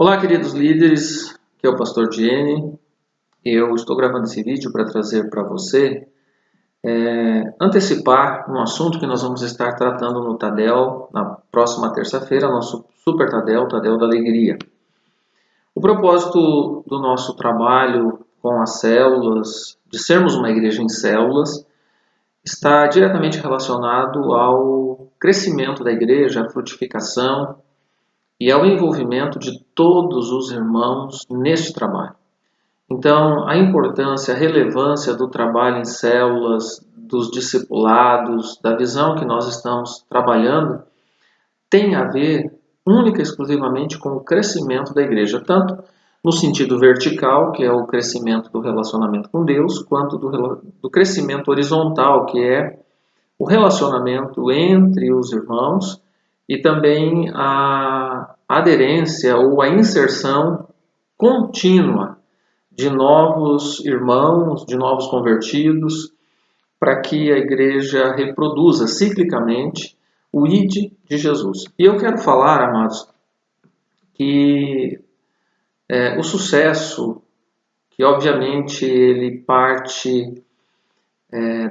Olá, queridos líderes, aqui é o Pastor Jenny. Eu estou gravando esse vídeo para trazer para você, antecipar um assunto que nós vamos estar tratando no Tadel, na próxima terça-feira, nosso Super Tadel, Tadel da Alegria. O propósito do nosso trabalho com as células, de sermos uma igreja em células, está diretamente relacionado ao crescimento da igreja, à frutificação, e ao envolvimento de todos os irmãos neste trabalho. Então, a importância, a relevância do trabalho em células, dos discipulados, da visão que nós estamos trabalhando, tem a ver única e exclusivamente com o crescimento da igreja, tanto no sentido vertical, que é o crescimento do relacionamento com Deus, quanto do crescimento horizontal, que é o relacionamento entre os irmãos e também a aderência ou a inserção contínua de novos irmãos, de novos convertidos, para que a igreja reproduza ciclicamente o ID de Jesus. E eu quero falar, amados, que o sucesso, que obviamente ele parte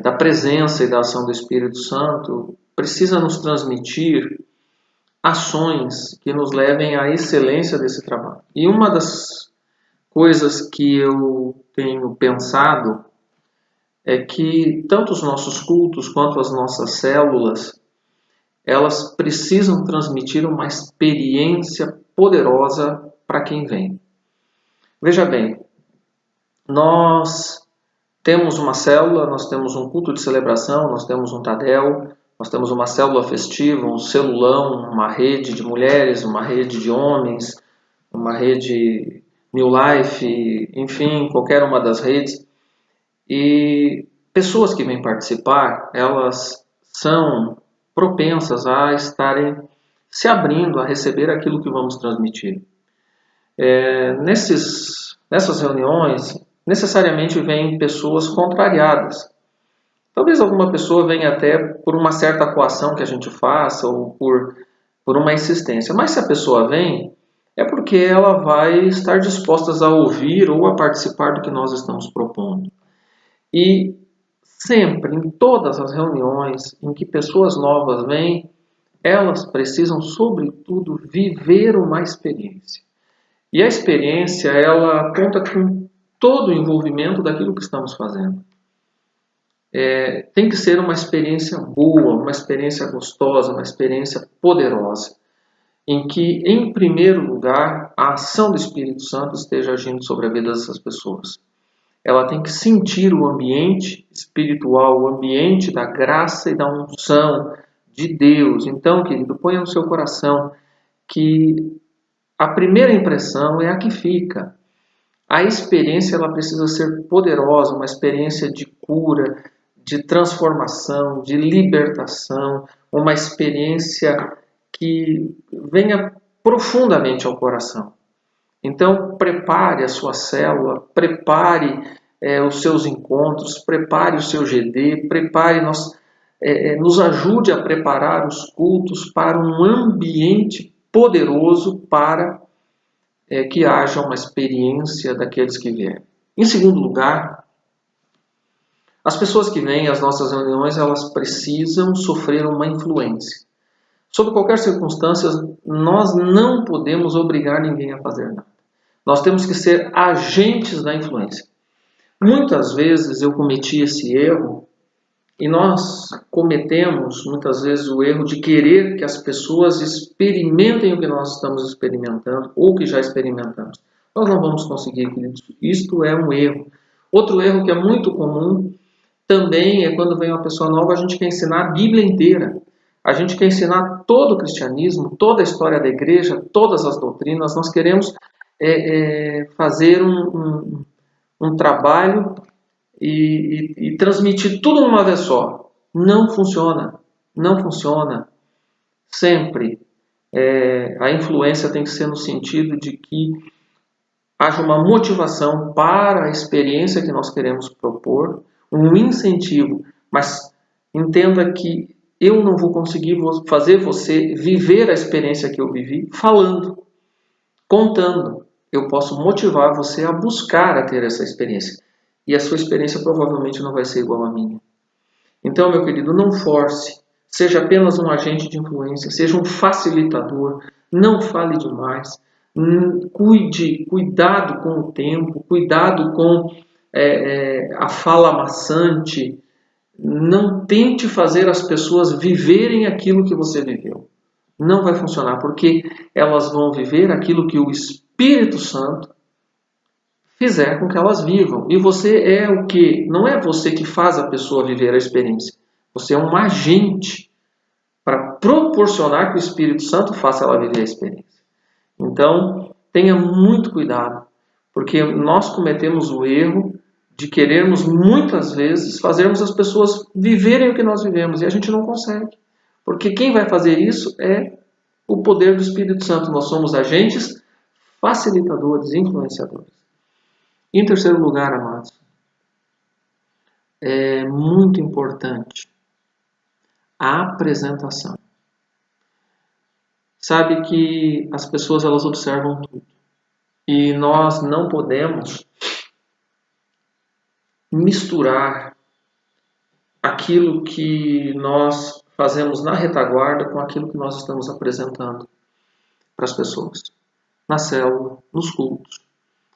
da presença e da ação do Espírito Santo, precisa nos transmitir ações que nos levem à excelência desse trabalho. E uma das coisas que eu tenho pensado é que tanto os nossos cultos quanto as nossas células, elas precisam transmitir uma experiência poderosa para quem vem. Veja bem, nós temos uma célula, nós temos um culto de celebração, nós temos um Tadel, nós temos uma célula festiva, um celulão, uma rede de mulheres, uma rede de homens, uma rede New Life, enfim, qualquer uma das redes. E pessoas que vêm participar, elas são propensas a estarem se abrindo a receber aquilo que vamos transmitir. Nessas reuniões, necessariamente vêm pessoas contrariadas. Talvez alguma pessoa venha até por uma certa coação que a gente faça ou por uma insistência. Mas se a pessoa vem, é porque ela vai estar disposta a ouvir ou a participar do que nós estamos propondo. E sempre, em todas as reuniões em que pessoas novas vêm, elas precisam, sobretudo, viver uma experiência. E a experiência, ela conta com todo o envolvimento daquilo que estamos fazendo. Tem que ser uma experiência boa, uma experiência gostosa, uma experiência poderosa, em que, em primeiro lugar, a ação do Espírito Santo esteja agindo sobre a vida dessas pessoas. Ela tem que sentir o ambiente espiritual, o ambiente da graça e da unção de Deus. Então, querido, ponha no seu coração que a primeira impressão é a que fica. A experiência ela precisa ser poderosa, uma experiência de cura, de transformação, de libertação, uma experiência que venha profundamente ao coração. Então, prepare a sua célula, prepare os seus encontros, prepare o seu GD, nos ajude a preparar os cultos para um ambiente poderoso para que haja uma experiência daqueles que vierem. Em segundo lugar, as pessoas que vêm às nossas reuniões, elas precisam sofrer uma influência. Sob qualquer circunstância, nós não podemos obrigar ninguém a fazer nada. Nós temos que ser agentes da influência. Muitas vezes eu cometi esse erro e nós cometemos muitas vezes o erro de querer que as pessoas experimentem o que nós estamos experimentando ou que já experimentamos. Nós não vamos conseguir, queridos. Isto é um erro. Outro erro que é muito comum também é quando vem uma pessoa nova, a gente quer ensinar a Bíblia inteira. A gente quer ensinar todo o cristianismo, toda a história da igreja, todas as doutrinas. Nós queremos fazer um trabalho e transmitir tudo numa vez só. Não funciona. Não funciona. Sempre a influência tem que ser no sentido de que haja uma motivação para a experiência que nós queremos propor, um incentivo, mas entenda que eu não vou conseguir fazer você viver a experiência que eu vivi falando. contando. Eu posso motivar você a buscar a ter essa experiência. E a sua experiência provavelmente não vai ser igual à minha. Então, meu querido, não force. Seja apenas um agente de influência. Seja um facilitador. Não fale demais. Cuidado com o tempo. Cuidado com a fala maçante. Não tente fazer as pessoas viverem aquilo que você viveu. Não vai funcionar, porque elas vão viver aquilo que o Espírito Santo fizer com que elas vivam. E você é o quê? Não é você que faz a pessoa viver a experiência. Você é um agente para proporcionar que o Espírito Santo faça ela viver a experiência. Então, tenha muito cuidado, porque nós cometemos o erro de querermos muitas vezes fazermos as pessoas viverem o que nós vivemos, e a gente não consegue. Porque quem vai fazer isso é o poder do Espírito Santo. Nós somos agentes facilitadores, influenciadores. Em terceiro lugar, amados, é muito importante a apresentação. Sabe que as pessoas elas observam tudo. E nós não podemos misturar aquilo que nós fazemos na retaguarda com aquilo que nós estamos apresentando para as pessoas. Na célula, nos cultos,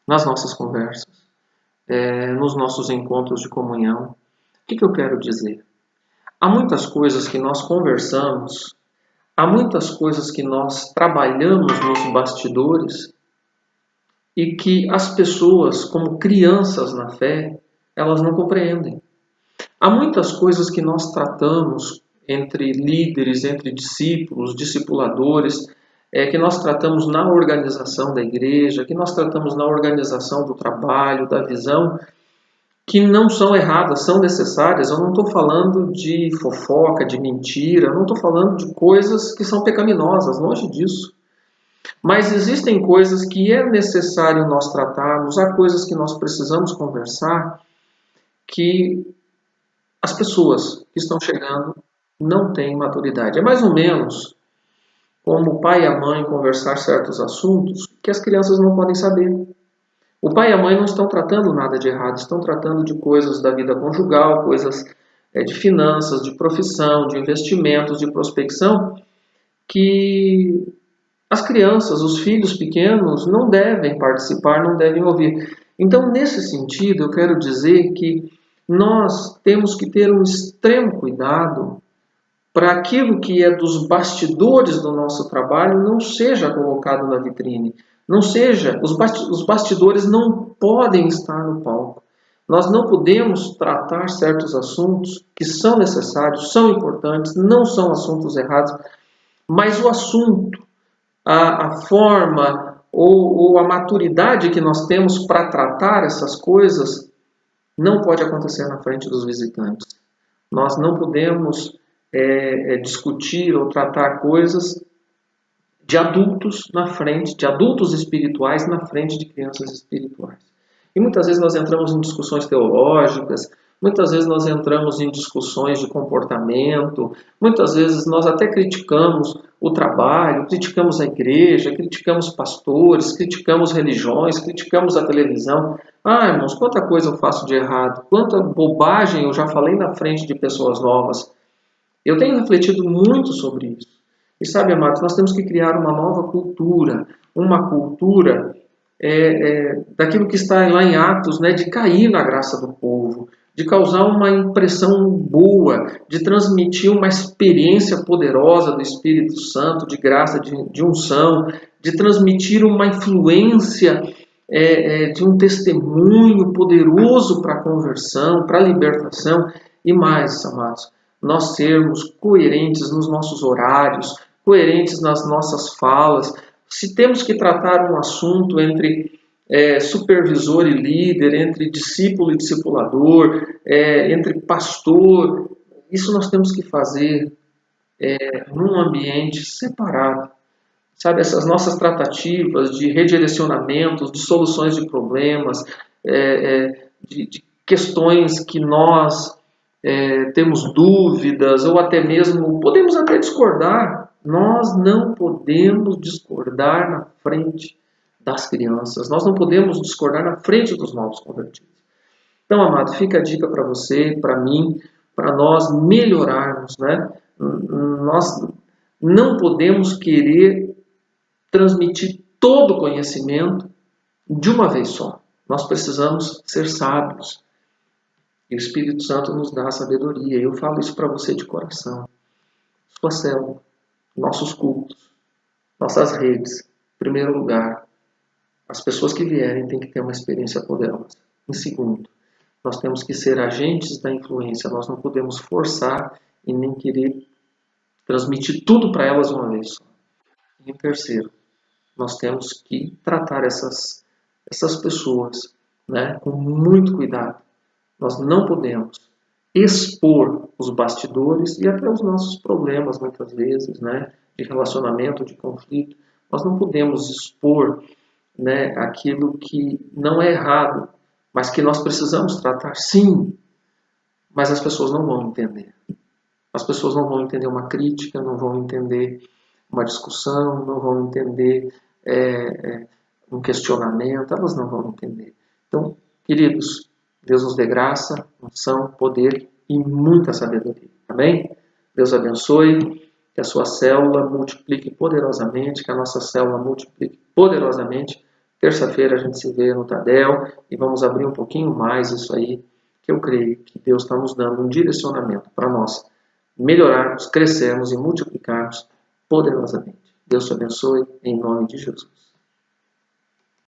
nas nossas conversas, nos nossos encontros de comunhão. O que eu quero dizer? Há muitas coisas que nós conversamos, há muitas coisas que nós trabalhamos nos bastidores e que as pessoas, como crianças na fé, elas não compreendem. Há muitas coisas que nós tratamos entre líderes, entre discípulos, discipuladores, que nós tratamos na organização da igreja, que nós tratamos na organização do trabalho, da visão, que não são erradas, são necessárias. Eu não estou falando de fofoca, de mentira, eu não estou falando de coisas que são pecaminosas, longe disso. Mas existem coisas que é necessário nós tratarmos, há coisas que nós precisamos conversar, que as pessoas que estão chegando não têm maturidade. É mais ou menos como o pai e a mãe conversar certos assuntos que as crianças não podem saber. O pai e a mãe não estão tratando nada de errado, estão tratando de coisas da vida conjugal, coisas de finanças, de profissão, de investimentos, de prospecção, que as crianças, os filhos pequenos, não devem participar, não devem ouvir. Então, nesse sentido, eu quero dizer que nós temos que ter um extremo cuidado para aquilo que é dos bastidores do nosso trabalho não seja colocado na vitrine. Não seja, os bastidores não podem estar no palco. Nós não podemos tratar certos assuntos que são necessários, são importantes, não são assuntos errados, mas o assunto, a forma ou a maturidade que nós temos para tratar essas coisas não pode acontecer na frente dos visitantes. Nós não podemos discutir ou tratar coisas de adultos na frente, de adultos espirituais na frente de crianças espirituais. E muitas vezes nós entramos em discussões teológicas, muitas vezes nós entramos em discussões de comportamento, muitas vezes nós até criticamos o trabalho, criticamos a igreja, criticamos pastores, criticamos religiões, criticamos a televisão. Irmãos, quanta coisa eu faço de errado, quanta bobagem eu já falei na frente de pessoas novas. Eu tenho refletido muito sobre isso. E sabe, amados, nós temos que criar uma nova cultura, uma cultura daquilo que está lá em Atos, de cair na graça do povo, de causar uma impressão boa, de transmitir uma experiência poderosa do Espírito Santo, de graça, de unção, de transmitir uma influência de um testemunho poderoso para a conversão, para a libertação e mais, amados, nós sermos coerentes nos nossos horários, coerentes nas nossas falas. Se temos que tratar um assunto entre supervisor e líder, entre discípulo e discipulador, entre pastor, isso nós temos que fazer num ambiente separado. Sabe, essas nossas tratativas de redirecionamentos, de soluções de problemas, de questões que nós temos dúvidas, ou até mesmo podemos até discordar. Nós não podemos discordar na frente das crianças. Nós não podemos discordar na frente dos novos convertidos. Então, amado, fica a dica para você, para mim, para nós melhorarmos, né? Nós não podemos querer transmitir todo o conhecimento de uma vez só. Nós precisamos ser sábios. E o Espírito Santo nos dá a sabedoria. Eu falo isso para você de coração. Sua célula, nossos cultos, nossas redes. Em primeiro lugar, as pessoas que vierem têm que ter uma experiência poderosa. Em segundo, nós temos que ser agentes da influência. Nós não podemos forçar e nem querer transmitir tudo para elas uma vez só. E em terceiro, nós temos que tratar essas pessoas, né, com muito cuidado. Nós não podemos expor os bastidores e até os nossos problemas, muitas vezes, né, de relacionamento, de conflito. Nós não podemos expor, né, aquilo que não é errado, mas que nós precisamos tratar, sim, mas as pessoas não vão entender. As pessoas não vão entender uma crítica, não vão entender uma discussão, não vão entender um questionamento, elas não vão entender. Então, queridos, Deus nos dê graça, unção, poder e muita sabedoria. Amém? Deus abençoe, que a sua célula multiplique poderosamente, que a nossa célula multiplique poderosamente. Terça-feira a gente se vê no Tadel e vamos abrir um pouquinho mais isso aí, que eu creio que Deus está nos dando um direcionamento para nós melhorarmos, crescermos e multiplicarmos poderosamente. Deus te abençoe, em nome de Jesus.